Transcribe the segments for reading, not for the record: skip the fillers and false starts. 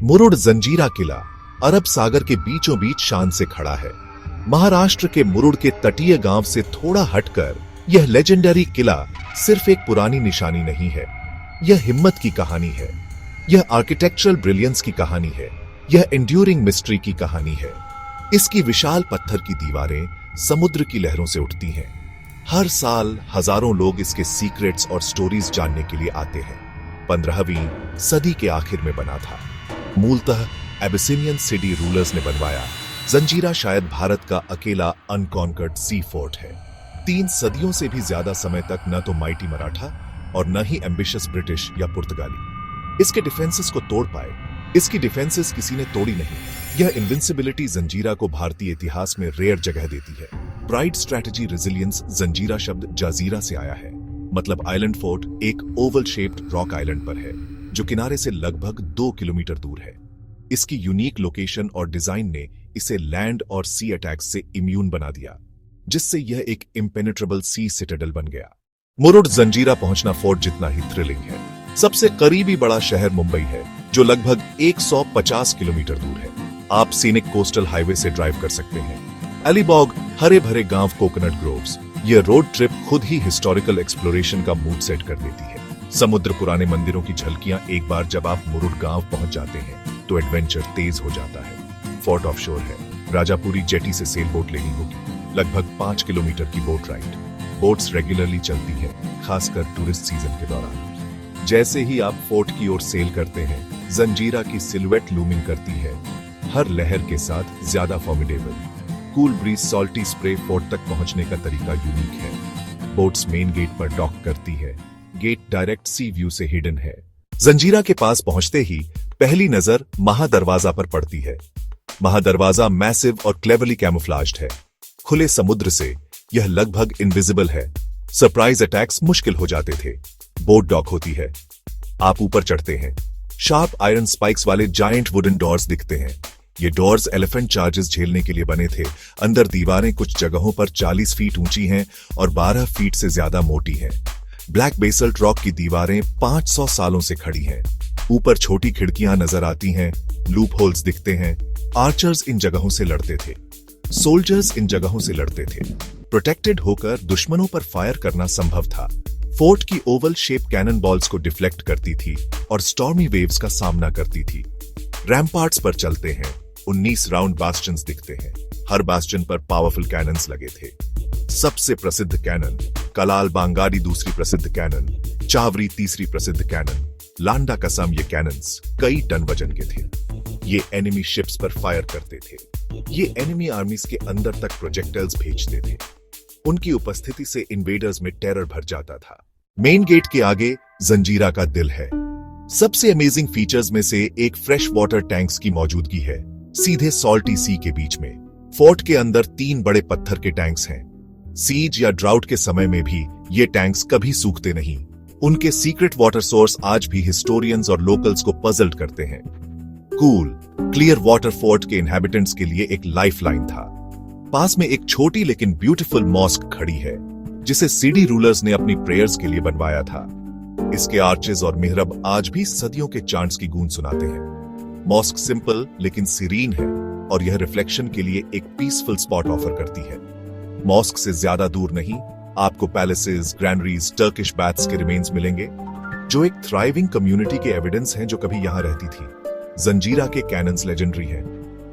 मुरुड जंजीरा किला अरब सागर के बीचों बीच शान से खड़ा है। महाराष्ट्र के मुरुड के तटीय गांव से थोड़ा हटकर यह लेजेंडरी किला सिर्फ एक पुरानी निशानी नहीं है, यह हिम्मत की कहानी है, यह आर्किटेक्चरल ब्रिलियंस की कहानी है, यह एंड्यूरिंग मिस्ट्री की कहानी है। इसकी विशाल पत्थर की दीवारें समुद्र की लहरों से उठती हैं। हर साल हजारों लोग इसके सीक्रेट्स और स्टोरीज जानने के लिए आते हैं। 15वीं सदी के आखिर में बना था। मूलतः एबिसिनियन सिटी रूलर्स ने बनवाया। जंजीरा शायद भारत का अकेला अनकॉन्कर्ड सी फोर्ट है। 3 सदियों से भी ज्यादा समय तक न तो माइटी मराठा और न ही एम्बिशियस ब्रिटिश या पुर्तगाली इसके डिफेंसेस को तोड़ पाए। इसकी डिफेंसेस किसी ने तोड़ी नहीं। यह इनविंसिबिलिटी जंजीरा को भारतीय इतिहास में रेयर जगह देती है। Pride, strategy, resilience. जंजीरा शब्द जाजीरा से आया है, मतलब आइलैंड फोर्ट। एक ओवल शेप्ड रॉक आइलैंड पर है जो किनारे से लगभग 2 किलोमीटर दूर है। इसकी यूनिक लोकेशन और डिजाइन ने इसे लैंड और सी अटैक्स से इम्यून बना दिया, जिससे यह एक इम्पेनेट्रेबल सी सिटाडेल बन गया। मुरुड जंजीरा पहुंचना फोर्ट जितना ही थ्रिलिंग है। सबसे करीबी बड़ा शहर मुंबई है, जो लगभग 150 किलोमीटर दूर है। आप सीनिक कोस्टल हाईवे से ड्राइव कर सकते हैं। अलीबॉग, हरे भरे गांव, कोकोनट ग्रोव्स। यह रोड ट्रिप खुद ही हिस्टोरिकल एक्सप्लोरेशन का मूड सेट कर देती है। समुद्र, पुराने मंदिरों की झलकियां। एक बार जब आप मुरुड गांव पहुंच जाते हैं तो एडवेंचर तेज हो जाता है। फोर्ट ऑफशोर है। राजापुरी जेटी से सेल बोट लेनी होगी, लगभग 5 किलोमीटर की बोट राइड। बोट्स रेगुलरली चलती हैं, खासकर टूरिस्ट सीजन के दौरान। जैसे ही आप फोर्ट की ओर सेल करते हैं, जंजीरा की सिलुएट लूमिंग करती है, हर लहर के साथ ज्यादा formidable. Cool bridge, salty spray. Fort तक पहुंचने का तरीका यूनिक है। बोट्स मेन गेट पर डॉक करती है। गेट डायरेक्ट सी व्यू से हिडन है। जंजीरा के पास पहुंचते ही पहली नजर महादरवाजा पर पड़ती है। महादरवाजा मैसिव और क्लेवरली कैमोफ्लाज्ड है। खुले समुद्र से यह लगभग इनविजिबल है। सरप्राइज अटैक्स मुश्किल हो जाते थे। बोट डॉक होती है। आप ऊपर चढ़ते हैं। शार्प आयरन स्पाइक्स वाले जायंट वुडन डोर्स दिखते हैं। ये डोर्स एलिफेंट चार्जेस झेलने के लिए बने थे। अंदर दीवारें कुछ जगहों पर 40 फीट ऊंची हैं और 12 फीट से ज्यादा मोटी हैं। ब्लैक बेसल्ट रॉक की दीवारें 500 सालों से खड़ी हैं। ऊपर छोटी खिड़कियां नजर आती हैं। लूप होल्स दिखते हैं। आर्चर्स इन जगहों से लड़ते थे। सोल्जर्स इन जगहों से लड़ते थे। प्रोटेक्टेड होकर दुश्मनों पर फायर करना संभव था। फोर्ट की ओवल शेप कैनन बॉल्स को डिफ्लेक्ट करती थी और स्टॉर्मी वेव्स का सामना करती थी। रैम्पार्ट्स पर चलते हैं। 19 राउंड बास्टन्स दिखते हैं। हर बास्टन पर पावरफुल कैनन्स लगे थे। सबसे प्रसिद्ध कैनन कलाल बांगाडी, दूसरी प्रसिद्ध कैनन चावरी, तीसरी प्रसिद्ध कैनन लांडा कसम। ये कैनन्स कई टन वजन के थे। ये एनिमी शिप्स पर फायर करते थे। ये एनिमी आर्मीज के अंदर तक प्रोजेक्टाइल्स भेजते थे। उनकी उपस्थिति से इन्वेडर्स में टेरर भर जाता था। मेन गेट के आगे जंजीरा का दिल है। सबसे अमेजिंग फीचर्स में से एक फ्रेश वाटर टैंक्स की मौजूदगी है, सीधे सॉल्टी सी के बीच में। फोर्ट के अंदर 3 बड़े पत्थर के टैंक्स हैं। सीज या ड्राउट के समय में भी ये टैंक्स कभी सूखते नहीं। उनके सीक्रेट वाटर सोर्स आज भी हिस्टोरियंस और लोकल्स को पजल्ड करते हैं। कूल, क्लियर वाटर फोर्ट के इनहैबिटेंट्स के लिए एक लाइफलाइन था। पास में एक छोटी लेकिन ब्यूटीफुल मॉस्क खड़ी है, जिसे सीडी रूलर्स ने अपनी प्रेयर्स के लिए बनवाया था। इसके आर्चेस और मिहरब आज भी सदियों के चांट्स की गूंज सुनाते हैं। मॉस्क सिंपल लेकिन सीरीन है और यह रिफ्लेक्शन के लिए एक पीसफुल स्पॉट ऑफर करती है। मॉस्क से ज्यादा दूर नहीं, आपको पैलेसेस, ग्रैनरीज, टर्किश बैथ्स के रिमेन्स मिलेंगे, जो एक थ्राइविंग कम्युनिटी के एविडेंस हैं जो कभी यहां रहती थी। जंजीरा के कैनन्स लेजेंडरी हैं।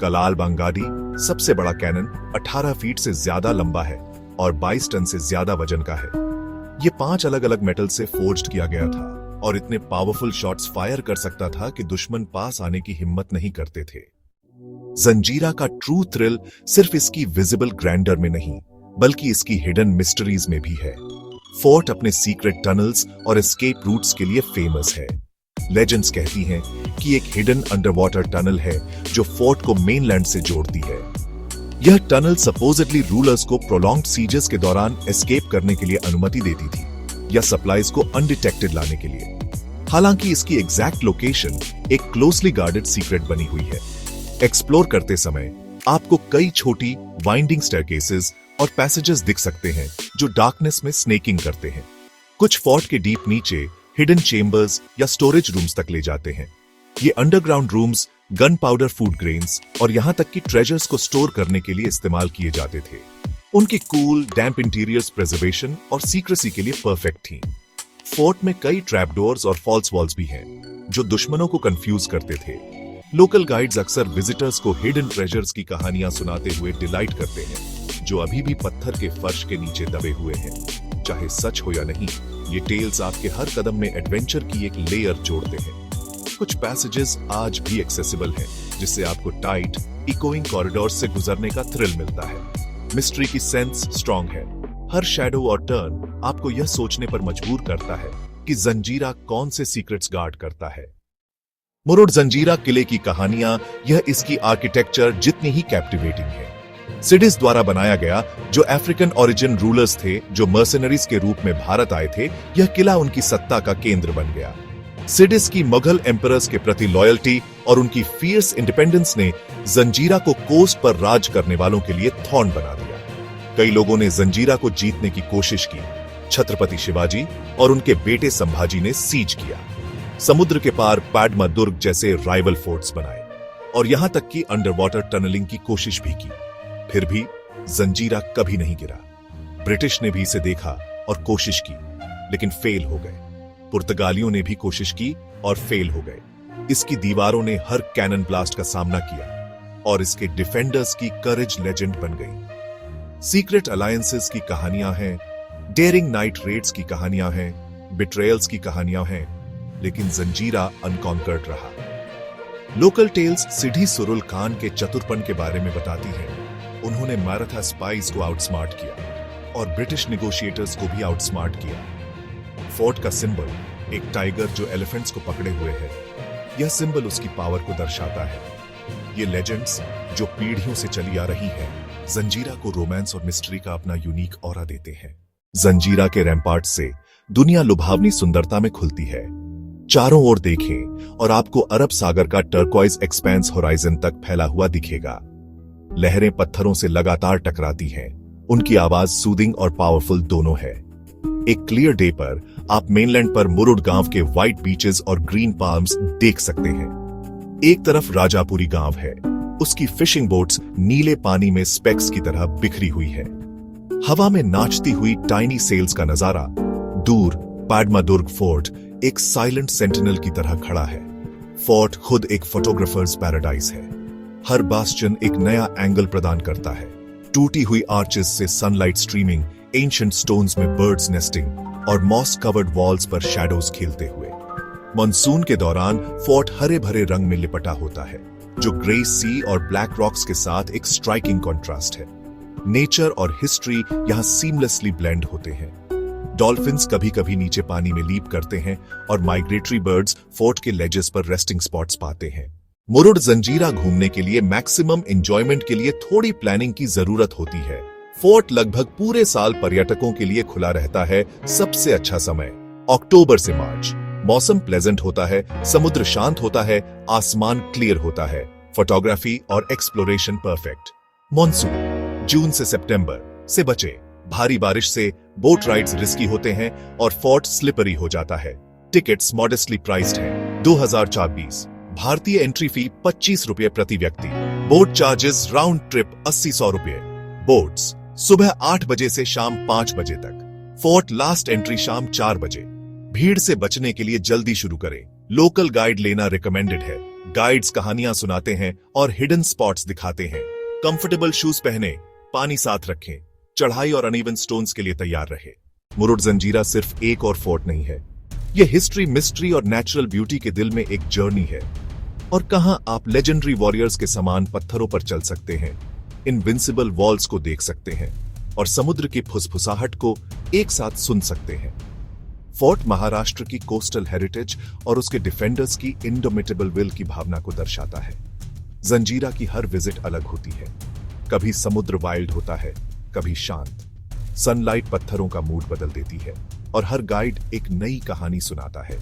कलाल बांगाडी सबसे बड़ा कैनन 18 फीट से ज्यादा लंबा है और 22 टन से ज्यादा वजन का है। ये 5 अलग अलग मेटल से फोर्ज्ड किया गया था और इतने पावरफुल शॉट्स फायर कर सकता था कि दुश्मन पास आने की हिम्मत नहीं करते थे। जंजीरा का ट्रू थ्रिल सिर्फ इसकी विजिबल ग्रैंडर में नहीं, बल्कि इसकी हिडन मिस्ट्रीज में भी है। फोर्ट अपने सीक्रेट टनल्स और एस्केप रूट्स के लिए फेमस है। लेजेंड्स कहती हैं कि एक हिडन अंडरवाटर टनल है जो फोर्ट को मेनलैंड से जोड़ती है। यह टनल सपोजिटली रूलर्स को प्रोलॉन्ग्ड सीजेस के दौरान एस्केप करने के लिए अनुमति देती थी या सप्लाईज को अनडिटेक्टेड लाने के लिए। हालांकि इसकी एग्जैक्ट लोकेशन एक क्लोजली गार्डेड सीक्रेट बनी हुई है। एक्सप्लोर करते समय आपको कई छोटी वाइंडिंग स्टेयरकेसेस और पैसेजेस दिख सकते हैं जो डार्कनेस में स्नेकिंग करते हैं। कुछ फोर्ट के डीप नीचे हिडन चेम्बर्स या स्टोरेज रूम्स तक ले जाते हैं। ये underground rooms gun powder food grains और यहां तक कि ट्रेजर्स को स्टोर करने के लिए इस्तेमाल किए जाते थे। उनकी कूल, डैम्प इंटीरियर्स प्रिजर्वेशन और सीक्रेसी के लिए परफेक्ट थी। फोर्ट में कई ट्रैपडोर्स और फॉल्स वॉल्स भी हैं, जो दुश्मनों को कंफ्यूज करते थे। लोकल गाइड्स अक्सर विजिटर्स को हिडन ट्रेजर्स की कहानियां सुनाते हुए डिलाइट करते हैं, जो अभी भी पत्थर के फर्श के नीचे दबे हुए हैं। चाहे सच हो या नहीं, ये टेल्स आपके हर कदम में एडवेंचर की एक लेयर जोड़ते हैं। कुछ पैसेजेस आज भी एक्सेसिबल हैं, जिससे आपको टाइट, इकोइंग कॉरिडोर्स से गुजरने का थ्रिल मिलता है। मिस्ट्री की सेंस स्ट्रांग है। हर शैडो और टर्न आपको यह सोचने पर मजबूर करता है कि जंजीरा कौन से सीक्रेट्स गार्ड करता है। मुरुड जंजीरा किले की कहानियां, यह इसकी आर्किटेक्चर जितनी ही कैप्टिवेटिंग है। सिडिस द्वारा बनाया गया, जो अफ्रीकन ओरिजिन रूलर्स थे जो मर्सनरीज के रूप में भारत आए थे, यह किला उनकी सत्ता का केंद्र बन गया। सिडिस की मुगल एम्परर्स के प्रति लॉयल्टी और उनकी फियर्स इंडिपेंडेंस ने जंजीरा को कोस्ट पर राज करने वालों के लिए थॉर्न बना दिया। कई लोगों ने जंजीरा को जीतने की कोशिश की। छत्रपति शिवाजी और उनके बेटे संभाजी ने सीज किया। समुद्र के पार पैडमा दुर्ग जैसे राइवल फोर्ट्स बनाए और यहां तक कि अंडर वाटर टनलिंग की कोशिश भी की। फिर भी जंजीरा कभी नहीं गिरा। ब्रिटिश ने भी इसे देखा और कोशिश की, लेकिन फेल हो गए। पुर्तगालियों ने भी कोशिश की और फेल हो गए। इसकी दीवारों ने हर कैनन ब्लास्ट का सामना किया और इसके डिफेंडर्स की करेज लेजेंड बन गई। सीक्रेट अलायंसेस की कहानियां हैं, डेयरिंग नाइट रेड्स की कहानियां हैं, बिट्रेयल्स की कहानियां हैं, लेकिन जंजीरा अनकॉन्कर्ड रहा। लोकल टेल्स सिडी सुरुल खान के चतुरपन के बारे में बताती हैं। उन्होंने माराठा स्पाइस को आउटस्मार्ट किया और ब्रिटिश निगोशिएटर्स को भी आउटस्मार्ट किया। फोर्ट का सिंबल, एक टाइगर जो एलिफेंट्स को पकड़े हुए है, यह सिंबल उसकी पावर को दर्शाता है। ये लेजेंड्स जो पीढ़ियों से चली आ रही है, जंजीरा को रोमांस और मिस्ट्री का अपना यूनिक ऑरा देते हैं। जंजीरा के रैम्पार्ट से दुनिया लुभावनी सुंदरता में खुलती है। चारों ओर देखें और आपको अरब सागर का टर्क्वाइज एक्सपेंस होराइजन तक फैला हुआ दिखेगा। लहरें पत्थरों से लगातार टकराती हैं। उनकी आवाज सूदिंग और पावरफुल दोनों है। एक क्लियर डे पर आप मेनलैंड पर मुरुड गांव के व्हाइट बीचेस और ग्रीन पाल्म्स देख सकते हैं। एक तरफ राजापुरी गांव है, उसकी फिशिंग बोट्स नीले पानी में स्पेक्स की तरह बिखरी हुई है। हवा में नाचती हुई टाइनी सेल्स का नजारा। दूर पैडमा दुर्ग फोर्ट एक साइलेंट सेंटिनल की तरह खड़ा है। फोर्ट खुद एक फोटोग्राफर्स पैराडाइज है। हर बास्टियन एक नया एंगल प्रदान करता है। टूटी हुई आर्चेस से सनलाइट स्ट्रीमिंग, एंशिएंट स्टोन्स में बर्ड्स नेस्टिंग और मॉस कवर्ड वॉल्स पर शैडोज खेलते हुए। मॉनसून के दौरान फोर्ट हरे भरे रंग में लिपटा होता है, जो ग्रे सी और ब्लैक रॉक्स के साथ एक स्ट्राइकिंग कॉन्ट्रास्ट है। नेचर और हिस्ट्री यहां सीमलेसली ब्लेंड होते हैं। डॉल्फिन्स कभी कभी नीचे पानी में लीप करते हैं और माइग्रेटरी बर्ड्स फोर्ट के लेजेस पर रेस्टिंग स्पॉट्स पाते हैं। मुरुड जंजीरा घूमने के लिए मैक्सिमम एंजॉयमेंट के लिए थोड़ी प्लानिंग की जरूरत होती है। फोर्ट लगभग पूरे साल पर्यटकों के लिए खुला रहता है। सबसे अच्छा समय अक्टूबर से मार्च। मौसम प्लेजेंट होता है, समुद्र शांत होता है, आसमान क्लियर होता है, फोटोग्राफी और एक्सप्लोरेशन परफेक्ट। मॉनसून जून से सितंबर से बचे। भारी बारिश से बोट राइड्स रिस्की होते हैं और फोर्ट स्लिपरी हो जाता है। टिकट्स मॉडेस्टली प्राइस्ड हैं। 2024 भारतीय एंट्री फी 25 रुपये प्रति व्यक्ति। बोट चार्जेस राउंड ट्रिप 80-100 रुपये। बोट्स सुबह 8 बजे से शाम 5 बजे तक। फोर्ट लास्ट एंट्री शाम 4 बजे। भीड़ से बचने के लिए जल्दी शुरू करें। लोकल गाइड लेना रिकमेंडेड है। गाइड्स कहानियां सुनाते हैं और हिडन स्पॉट्स दिखाते हैं। कंफर्टेबल शूज पहने, पानी साथ रखें, चढ़ाई और अनइवन स्टोन्स के लिए तैयार रहे। मुरुड जंजीरा सिर्फ एक और फोर्ट नहीं है, यह हिस्ट्री, मिस्ट्री और नेचुरल ब्यूटी के दिल में एक जर्नी है। और कहां आप लेजेंडरी वॉरियर्स के समान पत्थरों पर चल सकते हैं, इनविंसिबल वॉल्स को देख सकते हैं और समुद्र की फुसफुसाहट को एक साथ सुन सकते हैं। फोर्ट महाराष्ट्र की कोस्टल हेरिटेज और उसके डिफेंडर्स की इंडोमिटेबल विल की भावना को दर्शाता है। जंजीरा की हर विजिट अलग होती है। कभी समुद्र वाइल्ड होता है, कभी शांत। सनलाइट पत्थरों का मूड बदल देती है और हर गाइड एक नई कहानी सुनाता है।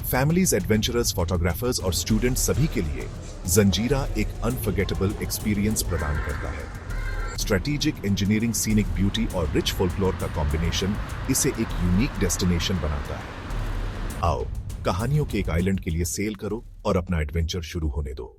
फैमिलीज, एडवेंचरर्स, फोटोग्राफर्स और स्टूडेंट्स सभी के लिए जंजीरा एक अनफॉरगेटेबल एक्सपीरियंस प्रदान करता है। स्ट्रेटेजिक इंजीनियरिंग, सीनिक ब्यूटी और रिच फोल्कलोर का कॉम्बिनेशन इसे एक यूनिक डेस्टिनेशन बनाता है। आओ कहानियों के एक आइलैंड के लिए सेल करो और अपना एडवेंचर शुरू होने दो।